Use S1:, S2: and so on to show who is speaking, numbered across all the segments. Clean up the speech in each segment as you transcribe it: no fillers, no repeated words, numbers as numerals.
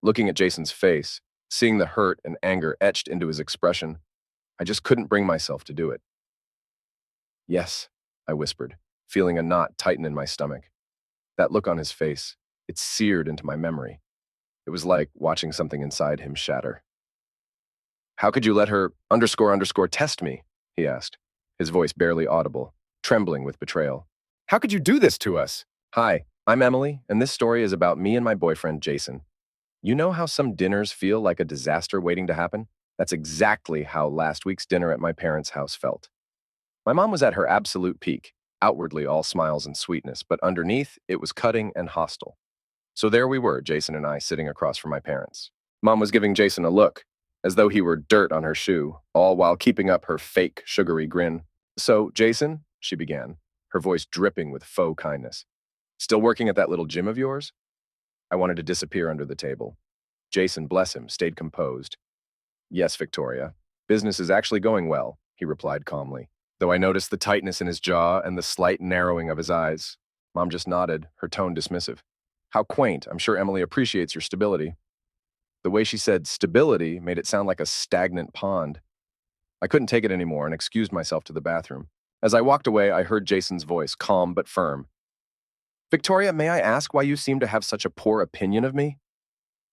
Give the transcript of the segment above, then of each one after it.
S1: Looking at Jason's face, seeing the hurt and anger etched into his expression, I just couldn't bring myself to do it. Yes, I whispered, feeling a knot tighten in my stomach. That look on his face, it seared into my memory. It was like watching something inside him shatter. How could you let her __ test me? He asked, his voice barely audible, trembling with betrayal. How could you do this to us? Hi, I'm Emily, and this story is about me and my boyfriend, Jason. You know how some dinners feel like a disaster waiting to happen? That's exactly how last week's dinner at my parents' house felt. My mom was at her absolute peak, outwardly all smiles and sweetness, but underneath, it was cutting and hostile. So there we were, Jason and I, sitting across from my parents. Mom was giving Jason a look, as though he were dirt on her shoe, all while keeping up her fake, sugary grin. So, Jason, she began, her voice dripping with faux kindness. Still working at that little gym of yours? I wanted to disappear under the table. Jason, bless him, stayed composed. Yes, Victoria. Business is actually going well, he replied calmly, though I noticed the tightness in his jaw and the slight narrowing of his eyes. Mom just nodded, her tone dismissive. How quaint. I'm sure Emily appreciates your stability. The way she said stability made it sound like a stagnant pond. I couldn't take it anymore and excused myself to the bathroom. As I walked away, I heard Jason's voice, calm but firm. Victoria, may I ask why you seem to have such a poor opinion of me?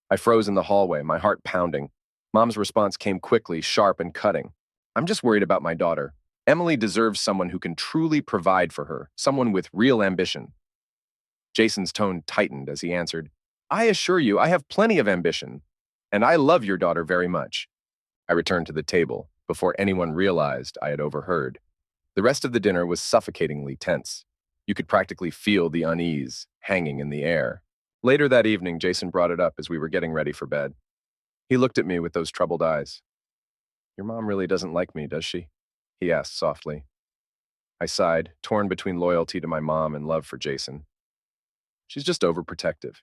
S1: I froze in the hallway, my heart pounding. Mom's response came quickly, sharp and cutting. I'm just worried about my daughter. Emily deserves someone who can truly provide for her, someone with real ambition. Jason's tone tightened as he answered, I assure you, I have plenty of ambition, and I love your daughter very much. I returned to the table before anyone realized I had overheard. The rest of the dinner was suffocatingly tense. You could practically feel the unease hanging in the air. Later that evening, Jason brought it up as we were getting ready for bed. He looked at me with those troubled eyes. Your mom really doesn't like me, does she? He asked softly. I sighed, torn between loyalty to my mom and love for Jason. She's just overprotective.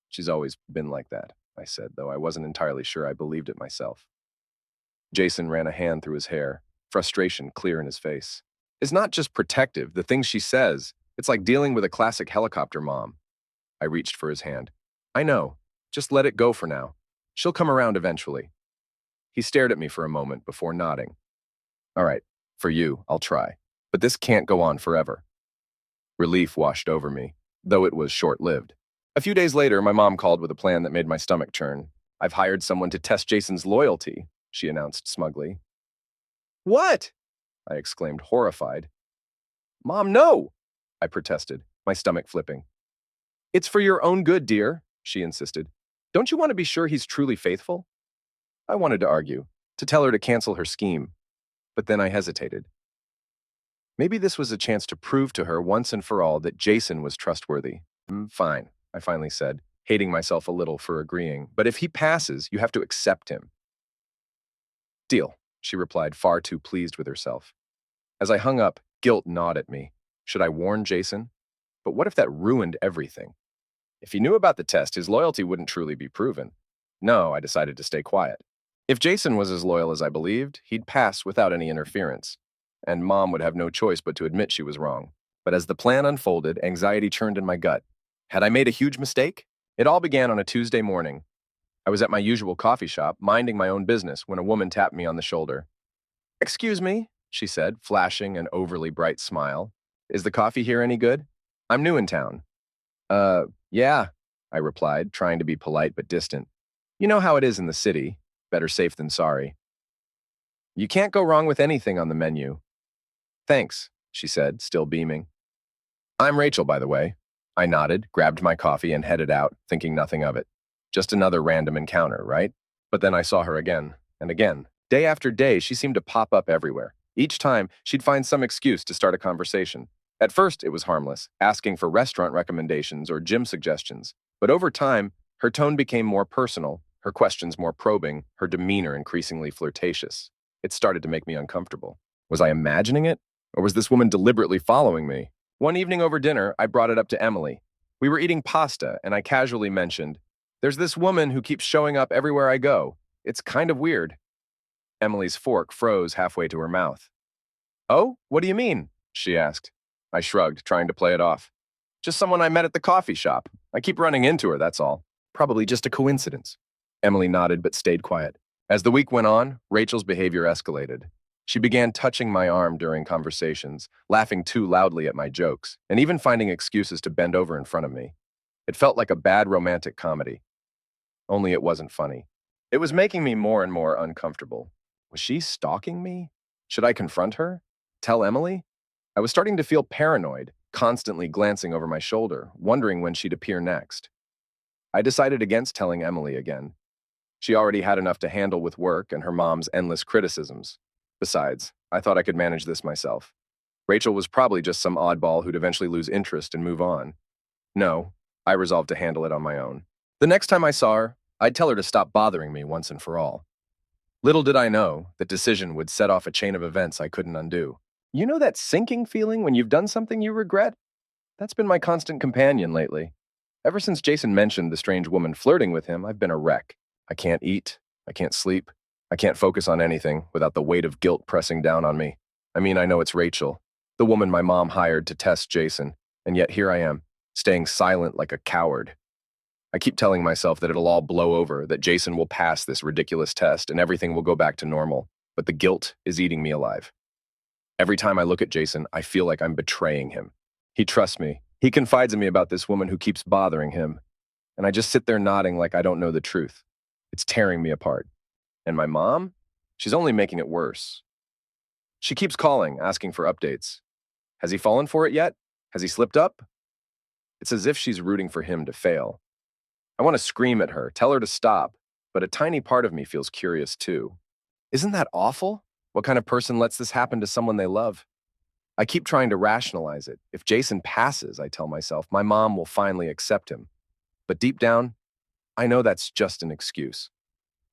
S1: She's always been like that, I said, though I wasn't entirely sure I believed it myself. Jason ran a hand through his hair, frustration clear in his face. It's not just protective, the things she says. It's like dealing with a classic helicopter mom. I reached for his hand. I know. Just let it go for now. She'll come around eventually. He stared at me for a moment before nodding. All right, for you, I'll try. But this can't go on forever. Relief washed over me, though it was short-lived. A few days later, my mom called with a plan that made my stomach churn. I've hired someone to test Jason's loyalty, she announced smugly. What? I exclaimed, horrified. Mom, no! I protested, my stomach flipping. It's for your own good, dear, she insisted. Don't you want to be sure he's truly faithful? I wanted to argue, to tell her to cancel her scheme, but then I hesitated. Maybe this was a chance to prove to her once and for all that Jason was trustworthy. Fine, I finally said, hating myself a little for agreeing, but if he passes, you have to accept him. Deal, she replied, far too pleased with herself. As I hung up, guilt gnawed at me. Should I warn Jason? But what if that ruined everything? If he knew about the test, his loyalty wouldn't truly be proven. No, I decided to stay quiet. If Jason was as loyal as I believed, he'd pass without any interference, and Mom would have no choice but to admit she was wrong. But as the plan unfolded, anxiety churned in my gut. Had I made a huge mistake? It all began on a Tuesday morning. I was at my usual coffee shop, minding my own business, when a woman tapped me on the shoulder. Excuse me, she said, flashing an overly bright smile. Is the coffee here any good? I'm new in town. Yeah, I replied, trying to be polite but distant. You know how it is in the city. Better safe than sorry. You can't go wrong with anything on the menu. Thanks, she said, still beaming. I'm Rachel, by the way. I nodded, grabbed my coffee, and headed out, thinking nothing of it. Just another random encounter, right? But then I saw her again, and again. Day after day, she seemed to pop up everywhere. Each time, she'd find some excuse to start a conversation. At first, it was harmless, asking for restaurant recommendations or gym suggestions. But over time, her tone became more personal, her questions more probing, her demeanor increasingly flirtatious. It started to make me uncomfortable. Was I imagining it? Or was this woman deliberately following me? One evening over dinner, I brought it up to Emily. We were eating pasta, and I casually mentioned, there's this woman who keeps showing up everywhere I go. It's kind of weird. Emily's fork froze halfway to her mouth. Oh, what do you mean? She asked. I shrugged, trying to play it off. Just someone I met at the coffee shop. I keep running into her, that's all. Probably just a coincidence. Emily nodded but stayed quiet. As the week went on, Rachel's behavior escalated. She began touching my arm during conversations, laughing too loudly at my jokes, and even finding excuses to bend over in front of me. It felt like a bad romantic comedy, only it wasn't funny. It was making me more and more uncomfortable. Was she stalking me? Should I confront her? Tell Emily? I was starting to feel paranoid, constantly glancing over my shoulder, wondering when she'd appear next. I decided against telling Emily again. She already had enough to handle with work and her mom's endless criticisms. Besides, I thought I could manage this myself. Rachel was probably just some oddball who'd eventually lose interest and move on. No, I resolved to handle it on my own. The next time I saw her, I'd tell her to stop bothering me once and for all. Little did I know that decision would set off a chain of events I couldn't undo. You know that sinking feeling when you've done something you regret? That's been my constant companion lately. Ever since Jason mentioned the strange woman flirting with him, I've been a wreck. I can't eat, I can't sleep, I can't focus on anything without the weight of guilt pressing down on me. I know it's Rachel, the woman my mom hired to test Jason, and yet here I am, staying silent like a coward. I keep telling myself that it'll all blow over, that Jason will pass this ridiculous test and everything will go back to normal, but the guilt is eating me alive. Every time I look at Jason, I feel like I'm betraying him. He trusts me. He confides in me about this woman who keeps bothering him, and I just sit there nodding like I don't know the truth. It's tearing me apart. And my mom? She's only making it worse. She keeps calling, asking for updates. Has he fallen for it yet? Has he slipped up? It's as if she's rooting for him to fail. I want to scream at her, tell her to stop, but a tiny part of me feels curious too. Isn't that awful? What kind of person lets this happen to someone they love? I keep trying to rationalize it. If Jason passes, I tell myself, my mom will finally accept him. But deep down, I know that's just an excuse.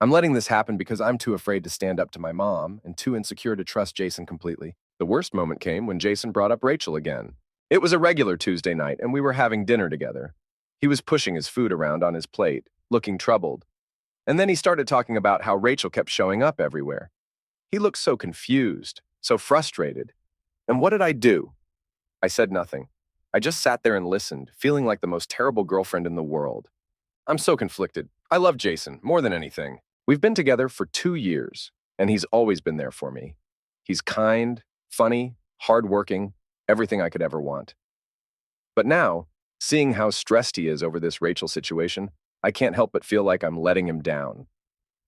S1: I'm letting this happen because I'm too afraid to stand up to my mom and too insecure to trust Jason completely. The worst moment came when Jason brought up Rachel again. It was a regular Tuesday night, and we were having dinner together. He was pushing his food around on his plate, looking troubled. And then he started talking about how Rachel kept showing up everywhere. He looked so confused, so frustrated. And what did I do? I said nothing. I just sat there and listened, feeling like the most terrible girlfriend in the world. I'm so conflicted. I love Jason more than anything. We've been together for 2 years, and he's always been there for me. He's kind, funny, hardworking, everything I could ever want. But now, seeing how stressed he is over this Rachel situation, I can't help but feel like I'm letting him down.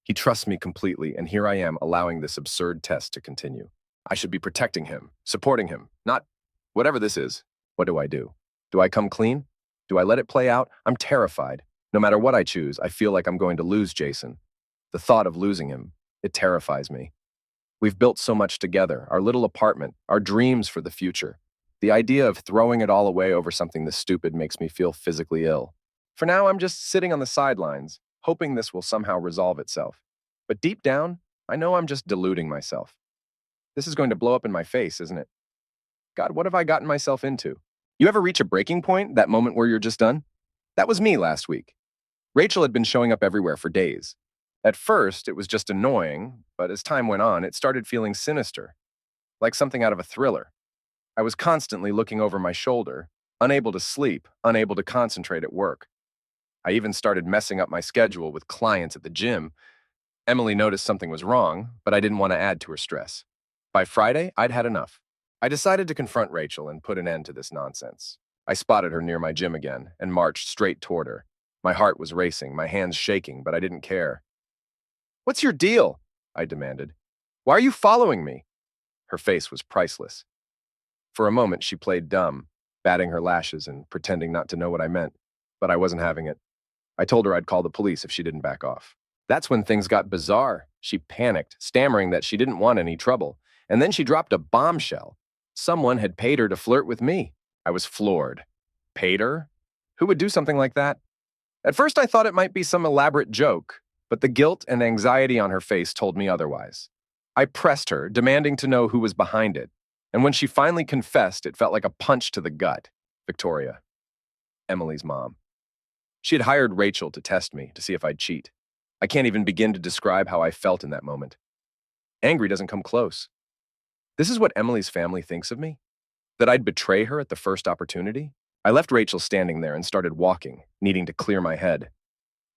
S1: He trusts me completely, and here I am allowing this absurd test to continue. I should be protecting him, supporting him, not whatever this is. What do I do? Do I come clean? Do I let it play out? I'm terrified. No matter what I choose, I feel like I'm going to lose Jason. The thought of losing him, it terrifies me. We've built so much together, our little apartment, our dreams for the future. The idea of throwing it all away over something this stupid makes me feel physically ill. For now, I'm just sitting on the sidelines, hoping this will somehow resolve itself. But deep down, I know I'm just deluding myself. This is going to blow up in my face, isn't it? God, what have I gotten myself into? You ever reach a breaking point, that moment where you're just done? That was me last week. Rachel had been showing up everywhere for days. At first, it was just annoying, but as time went on, it started feeling sinister, like something out of a thriller. I was constantly looking over my shoulder, unable to sleep, unable to concentrate at work. I even started messing up my schedule with clients at the gym. Emily noticed something was wrong, but I didn't want to add to her stress. By Friday, I'd had enough. I decided to confront Rachel and put an end to this nonsense. I spotted her near my gym again and marched straight toward her. My heart was racing, my hands shaking, but I didn't care. "What's your deal?" I demanded. "Why are you following me?" Her face was priceless. For a moment, she played dumb, batting her lashes and pretending not to know what I meant, but I wasn't having it. I told her I'd call the police if she didn't back off. That's when things got bizarre. She panicked, stammering that she didn't want any trouble, and then she dropped a bombshell. Someone had paid her to flirt with me. I was floored. Paid her? Who would do something like that? At first, I thought it might be some elaborate joke, but the guilt and anxiety on her face told me otherwise. I pressed her, demanding to know who was behind it, and when she finally confessed, it felt like a punch to the gut. Victoria, Emily's mom. She had hired Rachel to test me, to see if I'd cheat. I can't even begin to describe how I felt in that moment. Angry doesn't come close. This is what Emily's family thinks of me? That I'd betray her at the first opportunity? I left Rachel standing there and started walking, needing to clear my head.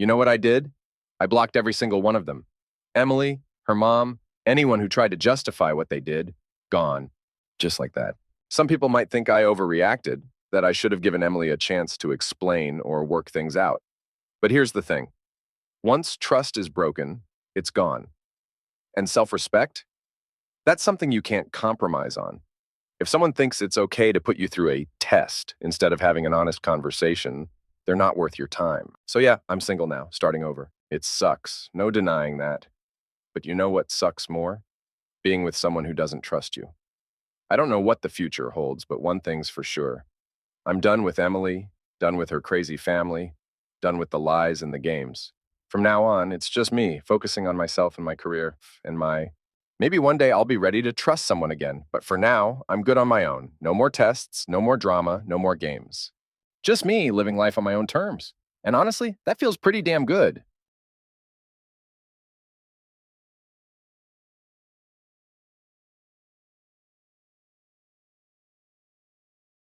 S1: You know what I did? I blocked every single one of them. Emily, her mom, anyone who tried to justify what they did, gone. Just like that. Some people might think I overreacted, that I should have given Emily a chance to explain or work things out. But here's the thing. Once trust is broken, it's gone. And self-respect? That's something you can't compromise on. If someone thinks it's okay to put you through a test instead of having an honest conversation, they're not worth your time. So yeah, I'm single now, starting over. It sucks, no denying that. But you know what sucks more? Being with someone who doesn't trust you. I don't know what the future holds, but one thing's for sure. I'm done with Emily, done with her crazy family, done with the lies and the games. From now on, it's just me, focusing on myself and my career and my... Maybe one day I'll be ready to trust someone again, but for now, I'm good on my own. No more tests, no more drama, no more games. Just me living life on my own terms. And honestly, that feels pretty damn good.